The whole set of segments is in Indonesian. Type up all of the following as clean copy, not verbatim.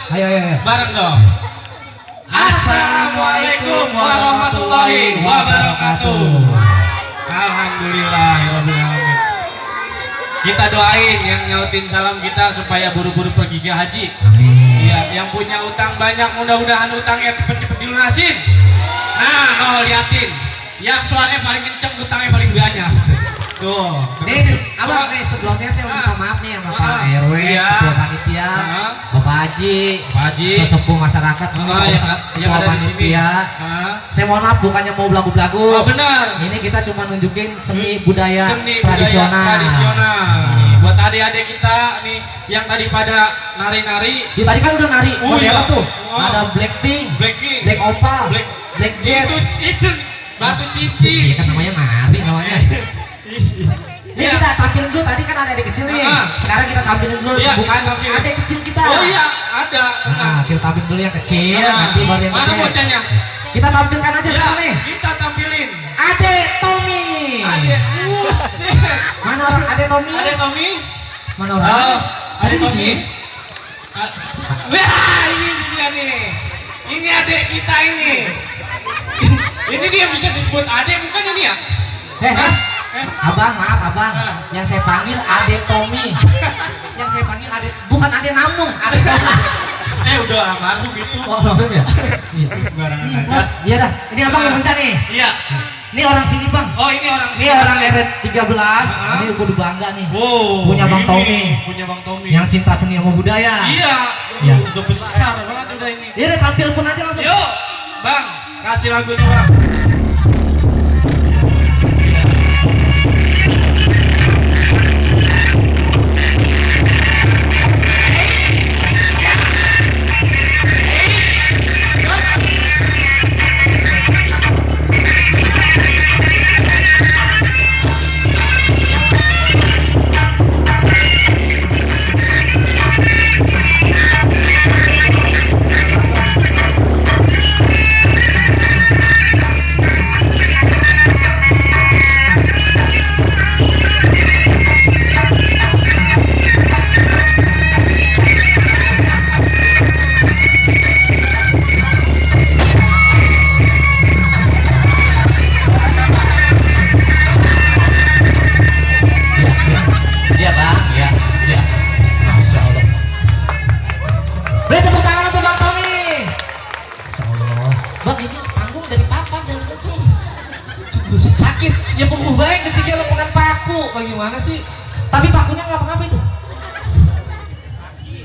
Ayo ayo ayo. Bareng dong. Assalamualaikum warahmatullahi wabarakatuh. Alhamdulillahirobbilalamin. Kita doain yang nyautin salam kita supaya buru-buru pergi ke haji. Amin. Iya, yang punya utang banyak mudah-mudahan utangnya cepet-cepet dilunasin. Nah, liatin. Yang suaranya paling kenceng utangnya paling banyak. Tuh. Nih, abang nih sebelumnya saya minta maaf nih sama Pak RW, Iya. Ketua Panitia, Bapak Haji, sesepuh masyarakat semua, Ketua Panitia. Saya mohon maaf bukannya mau belagu-belagu. Oh, benar. Ini kita cuma nunjukin seni budaya Seni tradisional. Nih, buat adik-adik kita nih yang tadi pada nari-nari. Ya tadi kan udah nari. Oh, iya. Tuh. Oh. Ada Blackpink, Black Opal, Black Jet. Itu batu cici. Iya kan namanya nari namanya. Ini Ya. kita tampilin dulu, tadi kan ada adik kecil nih. Sekarang kita tampilin dulu, Ya, bukan kita tampilin. adik kecil kita. Oh iya, ada. Nah, kita tampilin dulu yang kecil, nanti baru yang Mana gede. bocahnya? Kita tampilkan aja Ya, sekarang nih. kita tampilin. Adek Tommy. Adek, buset. Mana orang Adek Tommy? Adek Tommy. Mana orang? Oh, Ada Adek di Tommy. sini. Wah, ini dia nih. Ini adek kita ini. Ini dia bisa disebut adek bukan ini ya? Hah? Abang, maaf abang. Yang saya panggil Adek Tommy. Yang saya panggil Adek, bukan Adek Namung, Adek Tommy. Udah almarhum itu. Oh, almarhum ya? Iya. Sembarangan aja. Iya dah. Ini abang mau mencan nih. Iya. Ini orang sini bang. Oh, ini orang Ini sini. orang RW 13. Ini kudu bangga nih. Wow, Punya Bang ini Tommy. Punya Bang Tommy. Yang cinta seni sama budaya. Iya. Iya. Udah besar banget udah ini. Iya deh, tampil pun aja langsung. Yuk, Bang, kasih lagunya, Bang. Iya bang, iya, iya. Masya Allah. Beri tepuk tangan untuk Bang Tommy. Masya Allah. Bang ini panggung dari papan jangan kenceng. Cukup sakit. Ya punggung baik ketika lepengan paku. Bagaimana sih? Tapi pakunya ngapa-ngapa itu?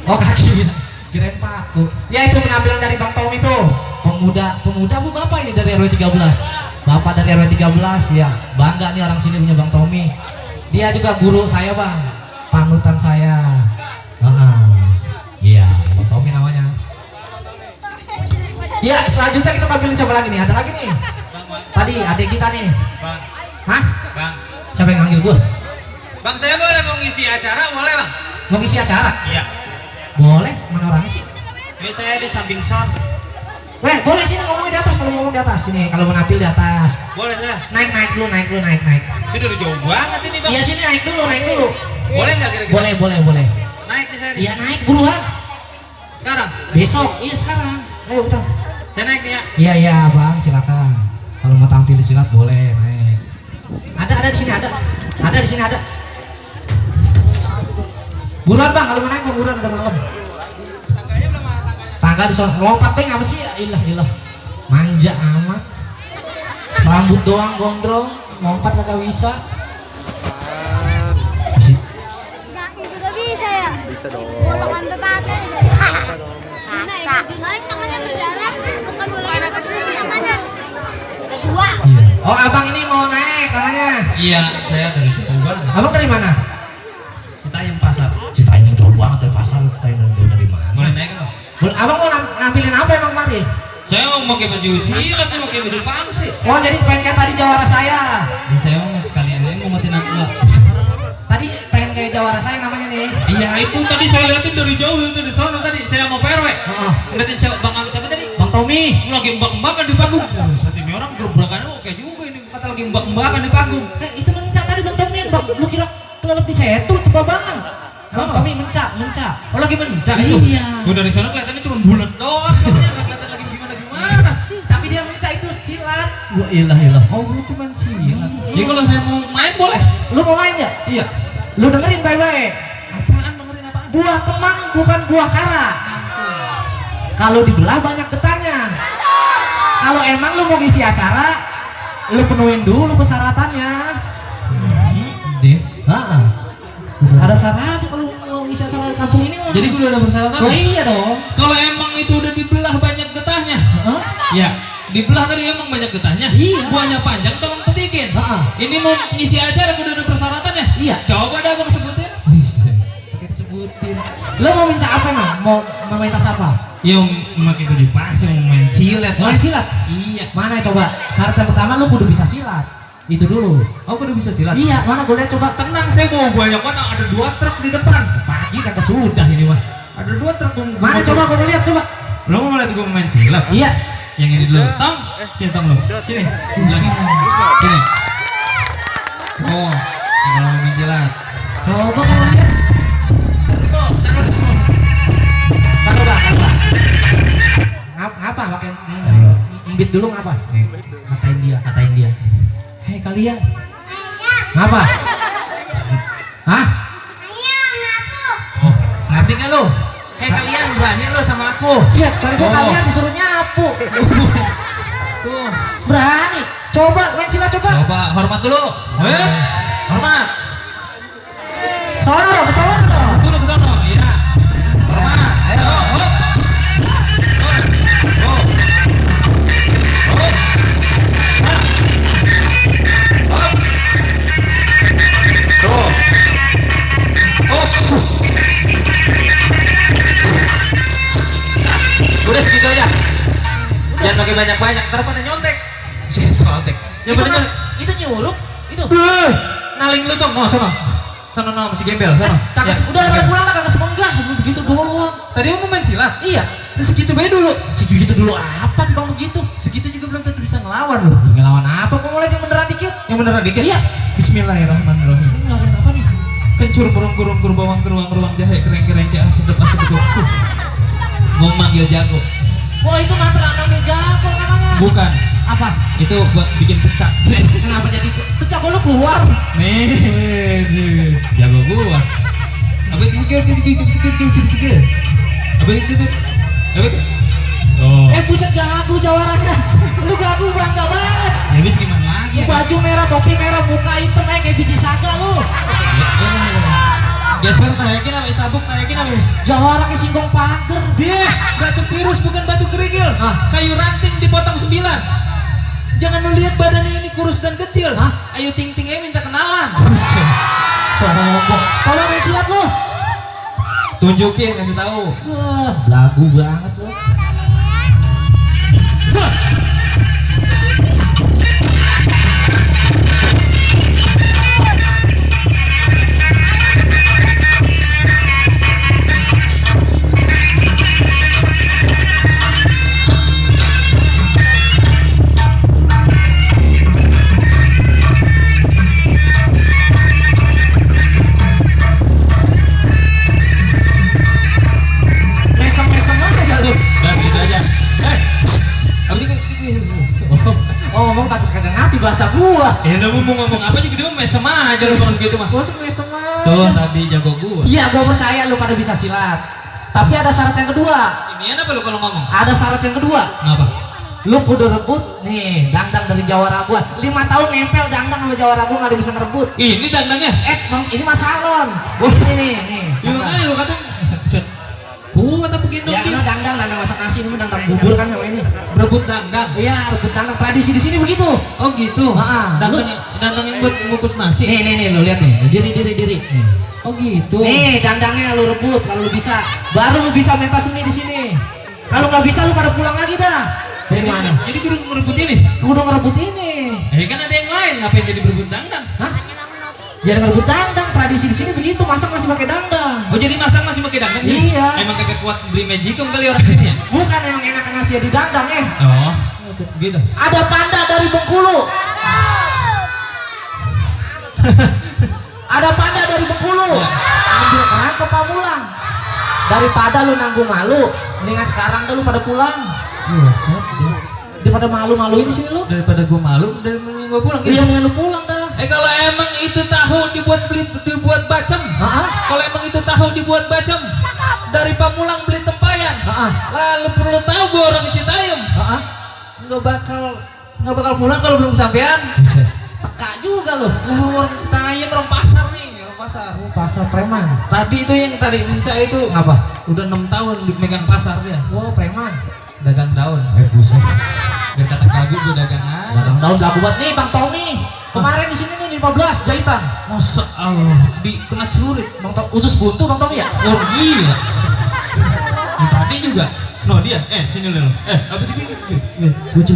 Oh kaki. Kirain paku. Ya itu penampilan dari Bang Tommy tuh. Pemuda bu bapak ini dari RW 13. Bapak dari RW 13 ya. Bangga nih orang sini punya Bang Tommy. Dia juga guru saya bang, panutan saya. Iya, Bang Tommy namanya. Ya selanjutnya kita tampilin siapa lagi nih? Ada lagi nih. Tadi adik kita nih. Bang, Hah? Bang. Siapa yang nganggil gua? Bang, saya boleh mau ngisi acara, boleh, Bang? Mau ngisi acara? Iya. Boleh. Mana orangnya sih? Ini saya di samping sound. Weh, boleh sini ngomongnya di atas. Kalau ngomong di atas, ini kalau mau nampil di atas. Boleh saya. Naik dulu. Sudah udah jauh banget ini, Bang. Iya sini naik dulu. Boleh nggak kira-kira? Boleh. Naik nih saya nih. Iya naik buruan. Sekarang? Besok, iya sekarang. Ayo betul. Saya naik nih ya. Iya bang, silakan. Kalau mau tampil di silat boleh naik. Ada di sini ada di sini ada. Buruan bang, kalau mau naik mau buruan ada malam. Tangga di sana, lompat bang apa sih? Ilah, manja amat. Rambut doang gondrong, lompat kagak bisa. Masih. Kaki juga bisa ya? Bisa dong. Bolongan bebate. Bisa dong. Masa? Naik tangannya berdarah, bukan bolongan kecil tangannya. Kedua. Oh abang ini mau naik tangannya. Iya, saya dari jauh banget. Abang dari mana? Citayam Pasar. Citayam jauh banget dari pasar. Citayam jauh dari mana? Boleh naik kan? Abang mau nampilin apa emang mari? Saya mau pakai baju silat nih, pakai baju pangsi. Oh jadi pengen kayak tadi jawara saya. Saya mau sekalian ini mau matiin aku. Tadi pengen kayak jawara saya namanya nih. Iya, itu tadi saya liatin dari jauh itu di sana tadi. Saya mau PRW. Heeh. Ngeliatin siapa siapa tadi? Bang Tommy. Lagi mbak-mbakan di panggung. Saat ini orang gebrakannya oke juga ini. Kata lagi mbak-mbakan di panggung. Itu mencak tadi Bang Tommy. Lu kira kelelep di setu, tebabangan. Bang Tommy mencak. Oh lagi mencak Iya. itu? Gue dari sana kelihatannya cuma bulat doang, soalnya nggak kelihatan lagi gimana. Tapi dia mencak itu silat. Wah ilah. Oh itu main silat. Jadi kalau saya mau main boleh? Lu mau main ya? Iya. Lu dengerin baik-baik. Apaan dengerin apaan? Buah kemang bukan buah kara. Kalau dibelah banyak getahnya. Kalau emang lu mau ngisi acara, lu penuhin dulu persyaratannya. Deh. Ada syaratnya kalau mau ngisi acara di kampung ini. Jadi gue udah ada persyaratan. Oh iya dong. Kalau emang itu udah dibelah banyak getahnya, Hah? ya dibelah tadi emang banyak getahnya. Iya. Buahnya panjang tuh abang petikin. Heeh. Ini mau ngisi acara gue udah ada persyaratannya. Iya. Coba dah abang sebutin. Pakai disebutin. Lo mau minta apa emang? Mau meminta apa? Ya memakai baju pasir mau main silat. Main silat? Iya. Mana coba? Syarat yang pertama lu kudu bisa silat. Itu dulu. Oh gue udah bisa silat. Iya, mana gue lihat coba. Tenang saya mau banyak banget. Ada 2 truk di depan. Pagi kagak sudah ini mah. Ada 2 truk. Mana coba gue lihat coba. Lo mau lihat gue main silat? Iya. Yang ini dulu. Tom, sini Tom lo. Sini. Sini. Oh, kalau mau main silat. Coba kamu lihat. Coba. Ngapa pakai embit dulu ngapa? Katain dia. Hei kalian. Ngapa? Hah? Oh, ngerti nggak lo? Hei kalian berani lo sama aku? Lihat, kali gua Oh. kalian disuruh nyapu. Tuh. Berani. Coba main silat coba. Coba hormat dulu. Hormat. Sono dong, ke sono dong. Dulu ke sono. Iya. Hormat. Ayo. Hop. Udah segitu aja. Jangan pakai banyak-banyak, ntar pada nyontek. Nyontek. Ya Itu bener. kan- itu nyurup itu. Naling lu tuh, oh sono. Sono masih gembel, sono. Kagak Ya, udah pada pulang lah kagak semenggah begitu doang. Tadi mau main silat. Iya. Segitu bae dulu. Segitu dulu apa tuh bang begitu? Segitu juga belum tentu bisa ngelawan loh. Ngelawan apa? Mau mulai yang beneran dikit? Yang beneran dikit? Iya. Bismillahirrahmanirrahim. Ngelawan apa nih? Kencur kurung bawang ruang jahe kereng ke asap itu. Mau manggil jago. Wah itu mantra anangnya jago namanya. Bukan. Apa? Itu buat bikin pecak. Kenapa jadi itu jago lu keluar? Nih, jago gua. Apa itu? Apa itu? Oh. Buset gagu jawarannya. Lu gagu bangga banget. Ya bis gimana lagi? Lu baju merah, topi merah, muka hitam kayak biji saga lu. Gasper tayakin apa? Sabuk tayakin apa? Jawara ke singkong pager. Dia batu virus bukan batu kerikil. Hah? Kayu ranting dipotong 9. Jangan lu lihat badannya ini kurus dan kecil. Hah? Ayo ting minta kenalan. Sombong. Kalau main silat lu. Tunjukin kasih tahu. Wah, lagu banget lu. Mesem-mesem aja lu. Bas gitu aja. Apa sih? Oh, ngomong pantas kagak ngerti bahasa gua. Lu mau ngomong apa juga dia mah mesem aja lu kalau gitu mah. Gua mesem aja. Tuh tadi jago gua. Iya, gua percaya lu pada bisa silat. Tapi ada syarat yang kedua. Inian apa lu kalau ngomong? Ada syarat yang kedua. Ngapa? Lu kudu rebut nih dangdang dari Jawara gua. 5 tahun nempel dangdang sama Jawara gua nggak ada bisa ngerebut. Ini dandangnya. Bang, ini mah salon. Ini nih. Ya dangdang. makanya gua kata buset. Kuat apa gendong Ya dia? karena dangdang masak nasi ini mah dangdang bubur kan yang ini. Berebut dandang. Iya, rebut dangdang tradisi di sini begitu. Oh gitu. Heeh. Dandang yang buat ngukus nasi. Nih lu lihat nih. Diri. Nih. Oh gitu. Nih dangdangnya lu rebut kalau lu bisa. Baru lu bisa mentas seni di sini. Kalau nggak bisa lu pada pulang lagi dah. Dari mana? Jadi guru ngerebut ini. Kudu ngerebut ini. Kan ada yang lain, ngapain jadi berebut dangdang? Hah? Jangan ngerebut dangdang. Tradisi di sini begitu. Masak masih pakai dangdang. Oh jadi masang masih pakai dangdang? Iya. Emang kagak kuat beli magicom kali orang sini ya? Bukan emang enak nasi di dangdang Oh, gitu. Ada panda dari Bengkulu. Ada Panda dari Bengkulu. Iya. Ambil keran ke Pamulang. Daripada lu nanggung malu, mendingan sekarang dah lu pada pulang. Buset deh. Daripada malu-maluin sini lu. Daripada gua malu, dari mending gua pulang Iya, mendingan lu pulang dah. kalau emang itu tahu dibuat bacem. Heeh. Kalau emang itu tahu dibuat bacem, dari Pamulang beli tempayan. Heeh. Lalu perlu tahu gua orang Citayam. Heeh. Nggak bakal pulang kalau belum kesampean. Teka juga lu. Lah orang Citayam, orang pasar nih, orang pasar. Pasar preman. Tadi itu yang tadi minca itu Ngapa? udah 6 tahun dipegang pasar dia. Oh, preman. Dagang daun. Buset. Biar kata gagu gua dagang aja. Dagang daun laku buat nih Bang Tommy. Kemarin di sini nih 15 jahitan. Masa Allah, kena celurit. Bang usus buntu Bang Tommy ya? Oh gila. Yang tadi juga. No dia, sini dulu. Apa itu gini? Lucu.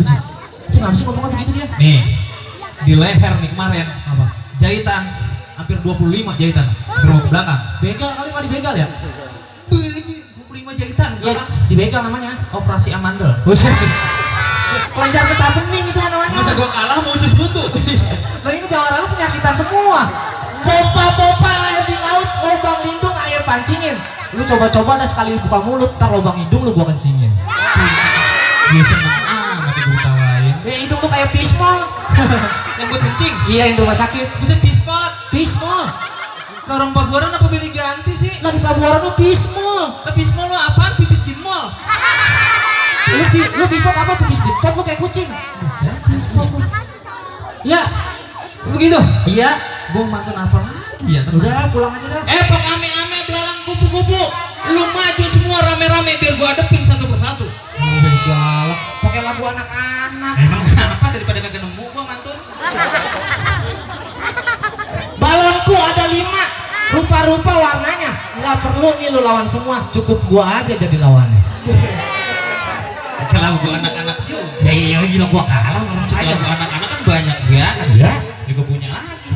Itu ngapa sih ngomongnya begitu dia? Nih, di leher nih kemarin apa? Jahitan, hampir 25 jahitan. Terus belakang. Begal kali mah dibegal ya? 25 jahitan. Iya, Belakang. dibegal namanya. Operasi amandel. Buset. Kelenjar getah bening itu mah namanya. Masa gua kalah mau ucus buntut. Lah ini jawara lu penyakitan semua. Pompa air di laut, lubang lindung air pancingin. Lu coba-coba dah sekali buka mulut, ntar lubang hidung lu gua kencingin. Dia seneng amat gua ditawain. Hidung lu kayak pismol. Yang buat kencing. Iya, yang rumah sakit. Buset pispot. Pismol. Orang Pabuaran apa pilih ganti sih? Lah di pelabuhan lu pismol. Tapi pismol lu apaan? Pipis di mall. Lu pispot apa? Pipis di pot lu kayak kucing. Pispot lu. Ya, Begitu. iya. Gua mantun apa lagi ya teman? Udah pulang aja dah. Pok ame-ame belalang kupu-kupu. Lu maju semua rame-rame biar gua adepin satu persatu. Galak. Pakai lagu anak-anak. Emang apa daripada kagak nemu gua mantun? Balonku ada 5, rupa-rupa warnanya. Nggak perlu nih lu lawan semua, cukup gua aja jadi lawannya. Kalau gua anak-anak juga. Ya iya gila gua kalah orang Kalau saja. gua anak-anak kan banyak banget. Iya. Ini gua punya lagi.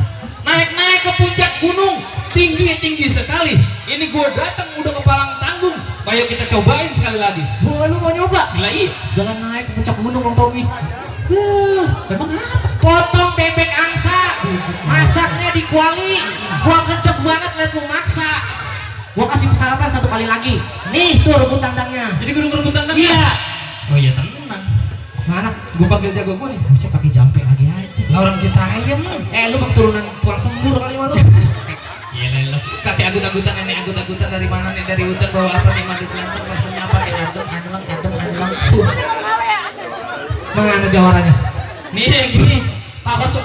Naik-naik ke puncak gunung, tinggi sekali. Ini gua datang udah ke palang tanggung. Ayo kita cobain sekali lagi. Gua lu mau nyoba? Gila iya. Jangan naik ke puncak gunung Bang Tommy. Emang apa? Potong bebek angsa, masaknya di kuali. Gua gedeg banget liat lu maksa. Gua kasih persyaratan 1 kali lagi. Nih tuh rebut tandangnya. Jadi gua rebut tandang. Iya. Oh iya tenang. Mana? Gua panggil jago gua nih. Bisa pakai jampe lagi aja. Lah orang Citayam. Lu bang turunan tuang sembur kali mah lu. Iya lo. Kakek agut-agutan nenek agut-agutan dari mana nih, dari hutan bawa apa nih, madu pelancong rasanya apa nih, adem. Mana jawarannya? Nih yang gini. Kagak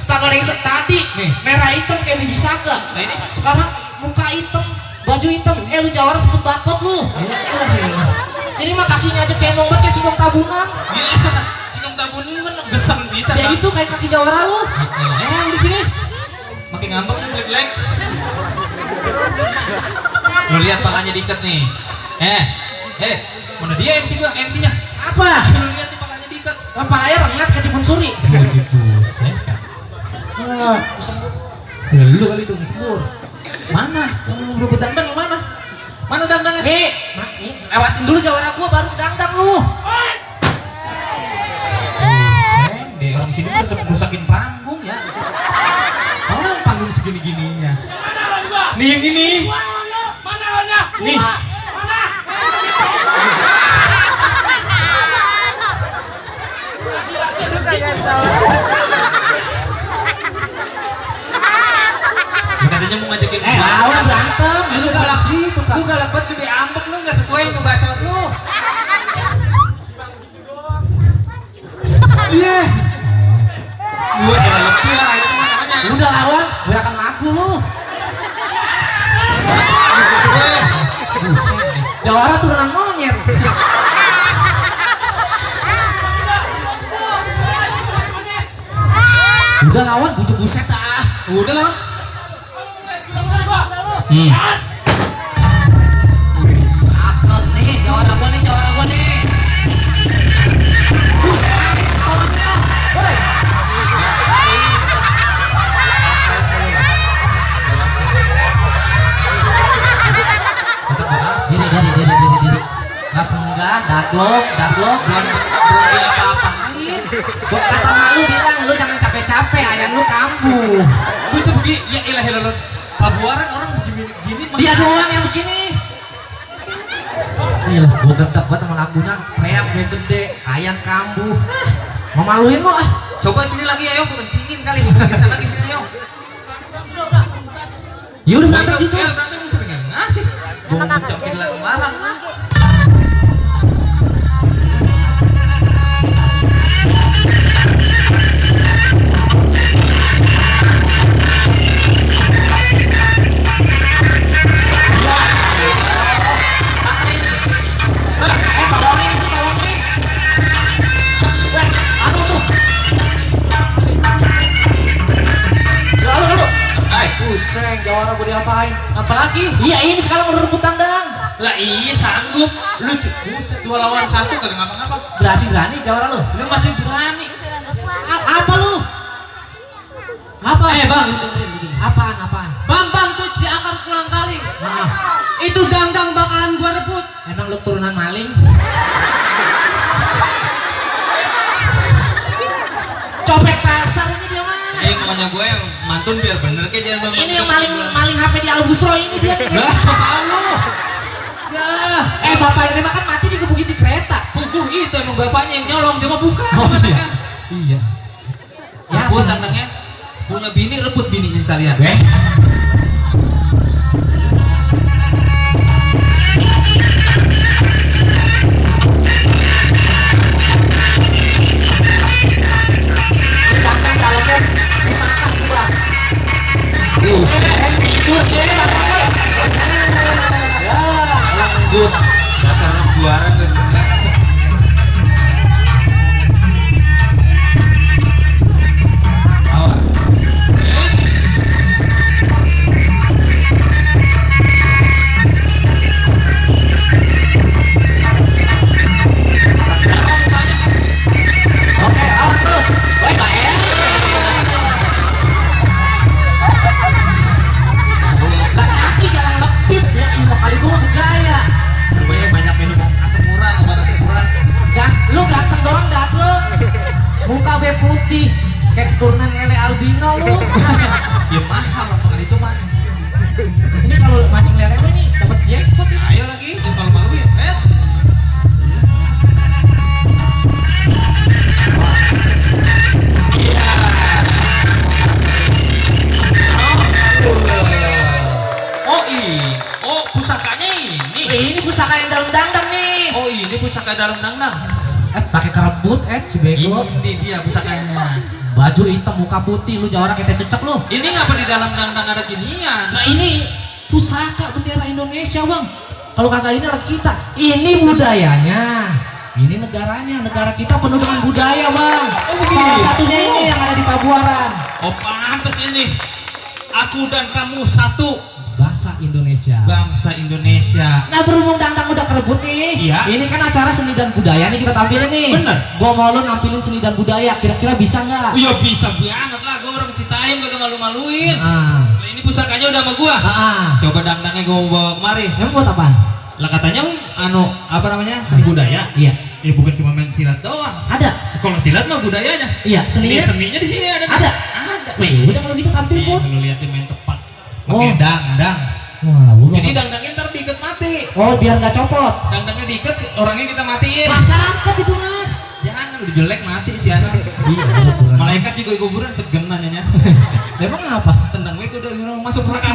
kagak ada yang tadi. Nih. Merah hitam kayak biji saga. Nah ini. Sekarang muka hitam, baju hitam. Lu jawara sebut bakot lu. Iya. Ini mah kakinya aja cemong banget kayak singkong tabunan. Iya. Singkong tabunan kan gesem bisa. Ya itu kayak kaki jawara lu. Yang di sini. Makin ngambek nih jelek-jelek. Lu lihat palanya diikat nih. Mana dia MC-nya? Apa? Lu lihat nih palanya diikat. Palanya rengat kayak timun suri. Buset. Ya lu kali itu sembur. Mana? Yang rebut dangdang yang mana? Mana dangdangnya? Nih, lewatin dulu jawara gua baru dangdang lu. Buset, deh orang sini rusakin panggung ya. Tahu nggak panggung segini-gininya? Nih yang ini. Nih. Katanya mau ngajakin Lawan berantem. lu galak gitu kan? Lu galak banget gede ambek, lu nggak sesuai sama bacot lu. Iya. Gua jalan lebih lah itu namanya. Udah lawan, gerakan lagu lu. Buset nih. Jawara turunan monyet. Udah lawan, bujuk buset ah. Udah lah. Cakep nih, jawara gua nih. Buset, tolongnya. Woi. Diri. Langsung enggak, daglok. Belum apa-apain. Kata malu bilang, lu jangan capek-capek, ayam lu kambuh. Bocah begini, ya ilah lelot. Pabuaran orang begini mah. Dia doang yang begini. Iyalah, gue gedek banget sama lagunya. Teriak gue gede, ayam kambuh. Memaluin lo ah. Coba sini lagi ayo, aku kencingin kali. Ke sana lagi sini ayo. Ya udah berantem situ. Ya berantem lu sering ngasih. Gue mau mencokin larang. Pusing, jawara gue diapain? Apalagi? Iya ini sekarang udah rebut tandang. Lah iya sanggup. Lu buset 2 lawan 1 kagak ngapa-ngapa. Berani jawara lu. Lu masih berani. Apa lu? Apa? Bang, lu dengerin. Apaan? Bang tuh si akar pulang kali. Nah, Itu dangdang bakalan gua rebut. emang lu turunan maling? Copet pasar ini dia mah. Makanya gue yang mantun biar bener kayak jangan bang. Ini yang maling HP di Albusro ini dia nih. Lah, so tau lu. Nah, Bapak ini makan mati digebukin di kereta. puguh itu emang bapaknya yang nyolong, dia mah bukan. Iya. Rebut tandangnya. Punya bini, rebut bininya sekalian. Jangan dalamnya misalkan gua. Lembut. Dasar anak buaran guys bener. Oke, awas terus. Woi, Pak Er. Lah pasti jalan lepit ya, ilah kali gua bergaya. Semuanya banyak minum asemuran, obat asemuran. Lu ganteng doang dah lu. Muka be putih, kayak keturunan Lele albino lu. Ya mahal omongan itu mah. Ini kalau mancing lele nih dapat jackpot ini. Ayo lagi, jangan malu-maluin. Oh pusakanya ini. Ini pusaka yang dalam dandang nih. Oh ini pusaka dalam dangdang. Pakai kerebut si bego. Ini dia pusakanya. Baju hitam muka putih lu jawara kita cecek lu. Ini ngapa di dalam dangdang ada ginian? Nah ini pusaka bendera Indonesia bang. Kalau kagak ini lagi kita. Ini budayanya. Ini negaranya. Negara kita penuh dengan budaya bang. Salah satunya ini yang ada di Pabuaran. Oh pantas ini. Aku dan kamu satu. Bangsa Indonesia. Bangsa Indonesia. Nah berhubung dangdang udah kerebut nih. Iya. Ini kan acara seni dan budaya nih kita tampilin nih. Bener. Gua mau lo nampilin seni dan budaya. Kira-kira bisa nggak? Ya bisa banget lah. Gue orang Citaim gak malu-maluin. Ah. Lah ini pusakanya udah sama gua. Coba dangdangnya gue bawa kemari. Emang buat apaan? Lah katanya apa namanya seni budaya. Iya. Ya bukan cuma main silat doang. Ada. Kalau silat mah budayanya. Iya. Seninya. Seninya di sini ada. Ada. Wih, udah kalau gitu tampil pun. Lu liatin main tepat. Pakai dangdang. Wah, Jadi dangdangnya ntar diikat mati. Oh, biar nggak copot. Dangdangnya diikat, orangnya kita matiin. Wah, cakep itu mah. Jangan udah jelek mati si anak. Iya, betul. Malaikat juga kuburan segenan ya. Emang apa? Tendang gue udah masuk neraka.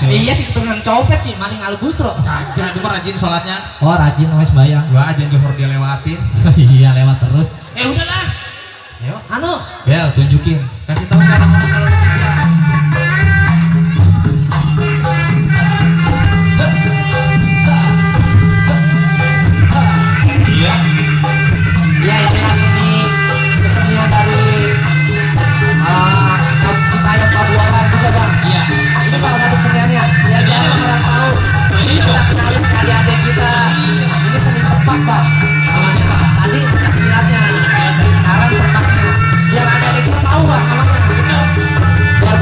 Iya sih keturunan copet sih, maling Albusro. Kagak, dia mah rajin sholatnya. Oh, rajin wes bayang. Gua aja johor dia lewatin. Iya, lewat terus. Udahlah. Ayo. Bel, Tunjukin. Kasih tahu cara ngomong kalau lu bisa. Iya. Ya inilah kesenian dari Citaim Pabuaran juga bang. Iya. Ini salah satu keseniannya. Biar jarang orang tahu. Kita kenalin ke adik-adik kita. Ini seni tepak bang. Namanya bang. Tadi pencak silatnya. Sekarang tepaknya. Biar adik-adik kita tahu bang namanya. Biar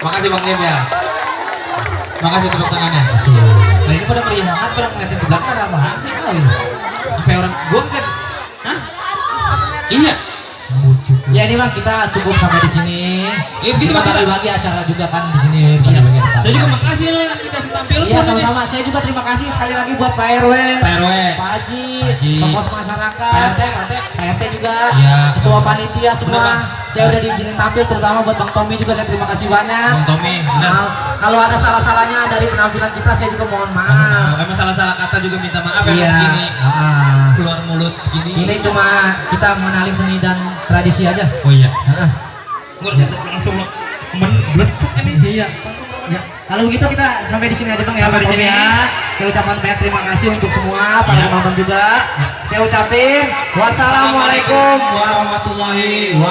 Makasih Bang Lim ya. Makasih tepuk tangannya. Nah ini pada meriah banget, pada ngeliatin ke belakang ada apaan sih kali? Sampai orang gua kan? Hah? Iya. Ya ini Bang, kita cukup sampai di sini. Begitu Kita Bang. bagi acara juga kan di sini. Iya. bagian depan. Saya juga makasih loh yang kita tampil. Iya sama-sama. Saya juga terima kasih sekali lagi buat Pak RW, Pak RW, Pak Haji, Pak Haji, pengurus masyarakat, Pak RT juga, Iya. ketua panitia semua. Benar, Bang. Saya udah diizinin tampil, terutama buat Bang Tommy juga saya terima kasih banyak. Bang Tommy, benar. Nah, kalau ada salah-salahnya dari penampilan kita, saya juga mohon maaf. Emang salah-salah kata juga minta maaf ya Iya. begini. Ah. Keluar mulut gini. Ini cuma kita mengenalin seni dan tradisi aja. Oh iya. Heeh. Langsung blesek ini. Iya. Ya, kalau begitu kita sampai di sini aja Bang ya. Sampai di Bang Tommy sini. ya. Saya ucapkan banyak terima kasih untuk semua para Iya. penonton juga. Saya ucapin wassalamualaikum warahmatullahi wabarakatuh.